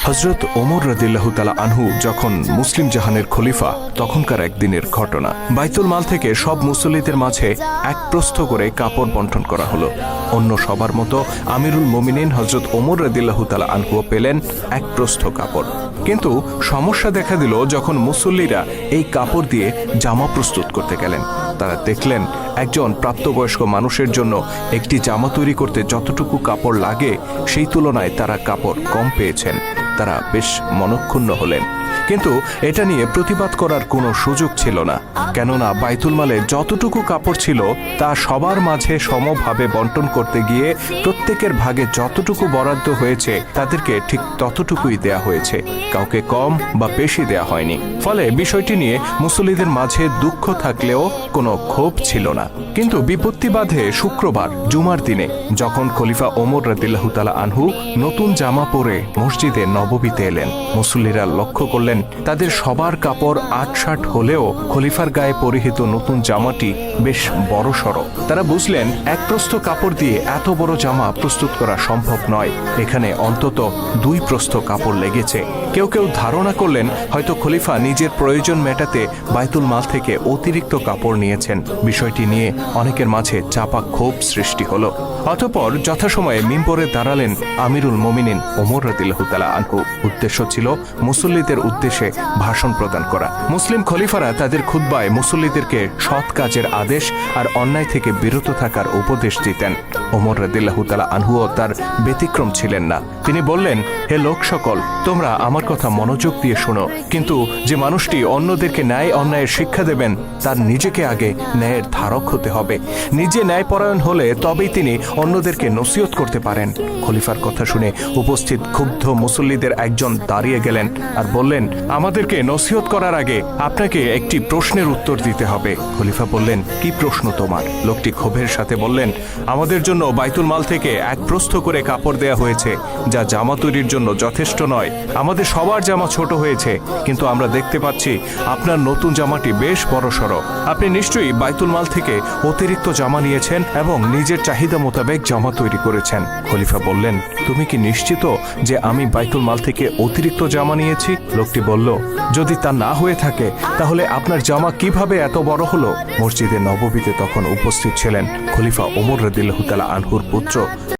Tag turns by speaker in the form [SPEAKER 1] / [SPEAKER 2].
[SPEAKER 1] হযরত ওমর রাদিয়াল্লাহু তাআলা আনহু যখন মুসলিম জাহানের খলিফা তখনকার একদিনের ঘটনা। বাইতুল মাল থেকে সব মুসল্লিদের মাঝে এক প্রস্থ করে কাপড় বন্টন করা হলো। অন্য সবার মতো আমিরুল মুমিনিন হযরত ওমর রাদিয়াল্লাহু তাআলা আনহুও পেলেন এক প্রস্থ কাপড়। কিন্তু সমস্যা দেখা দিল যখন মুসল্লিরা এই কাপড় দিয়ে জামা প্রস্তুত করতে গেলেন। তারা দেখলেন একজন প্রাপ্তবয়স্ক মানুষের জন্য একটি জামা তৈরি করতে যতটুকু কাপড় লাগে সেই তুলনায় তারা কাপড় কম পেয়েছেন। তারা বেশ মনক্ষুণ্ণ হলেন, কিন্তু এটা নিয়ে প্রতিবাদ করার কোনো সুযোগ ছিল না। কেননা বাইতুল মালে যতটুকু কাপড় ছিল তা সবার মাঝে সমভাবে বন্টন করতে গিয়ে প্রত্যেকের ভাগে যতটুকু বরাদ্দ হয়েছে তাদেরকে ঠিক ততটুকুই দেয়া হয়েছে, কাউকে কম বা বেশি দেয়া হয়নি। ফলে বিষয়টি নিয়ে মুসল্লিদের মাঝে দুঃখ থাকলেও কোনো ক্ষোভ ছিল না। কিন্তু বিপত্তি বাধে শুক্রবার জুমার দিনে, যখন খলিফা ওমর রাদিয়াল্লাহু তাআলা আনহু নতুন জামা পরে মসজিদে নববীতে এলেন। মুসল্লিরা লক্ষ্য করলেন তাদের সবার কাপড় আটসাট হলেও খলিফার গায়ে পরিহিত নতুন জামাটি বেশ বড়সড়। তারা বুঝলেন এক প্রস্থ কাপড় দিয়ে এত বড় জামা প্রস্তুত করা সম্ভব নয়, এখানে অন্তত 2 প্রস্থ কাপড় লেগেছে। কেউ কেউ ধারণা করলেন হয়তো খলিফা নিজের প্রয়োজন মেটাতে বাইতুল মাল থেকে অতিরিক্ত কাপড় নিয়েছেন। বিষয়টি নিয়ে অনেকের মাঝে চাপা ক্ষোভ সৃষ্টি হলো। অতঃপর যথাসময়ে মিম্বরে দাঁড়ালেন আমিরুল মুমিনিন ওমর রাদিয়াল্লাহু তাআলা আনহু। উদ্দেশ্য ছিল মুসল্লিদের উদ্দেশ্যে ভাষণ প্রদান করা। মুসলিম খলিফারা তাদের খুতবায় মুসল্লিদেরকে সৎ কাজের আদেশ আর অন্যায় থেকে বিরত থাকার উপদেশ দিতেন। ওমর রাদিয়াল্লাহু তাআলা আনহুও তার ব্যতিক্রম ছিলেন না। তিনি বললেন, হে লোক সকল, তোমরা আমার কথা মনোযোগ দিয়ে শোনো। কিন্তু যে মানুষটি অন্যদেরকে ন্যায় অন্যায়ের শিক্ষা দেবেন তার নিজেকে আগে ন্যায়ের ধারক হতে হবে। নিজে ন্যায়পরায়ণ হলে তবেই তিনি অন্যদেরকে নসিহত করতে পারেন। খলিফার কথা শুনে উপস্থিত ক্ষুব্ধ মুসল্লিদের একজন দাঁড়িয়ে গেলেন আর বললেন, আমাদেরকে নসিহত করার আগে আপনাকে একটি প্রশ্নের উত্তর দিতে হবে। খলিফা বললেন, কি প্রশ্ন তোমার? লোকটি ক্ষোভের সাথে বললেন, আমাদের জন্য বাইতুল মাল থেকে এক প্রস্থ করে কাপড় দেয়া হয়েছে, যা জামা তৈরির জন্য যথেষ্ট নয়। আমাদের সবার জামা ছোট হয়েছে, কিন্তু আমরা দেখতে পাচ্ছি আপনার নতুন জামাটি বেশ বড়সড়। আপনি নিশ্চয়ই বাইতুল মাল থেকে অতিরিক্ত জামা নিয়েছেন এবং নিজের চাহিদা মোতাবেক জামা তৈরি করেছেন। খলিফা বললেন, তুমি কি নিশ্চিত যে আমি বাইতুল মাল থেকে অতিরিক্ত জামা নিয়েছি? লোকটি বলল, যদি তা না হয়ে থাকে তাহলে আপনার জামা কিভাবে এত বড় হলো? মসজিদে নববীতে তখন উপস্থিত ছিলেন খলিফা ওমর রাদিয়াল্লাহু তাআলা আনহুর পুত্র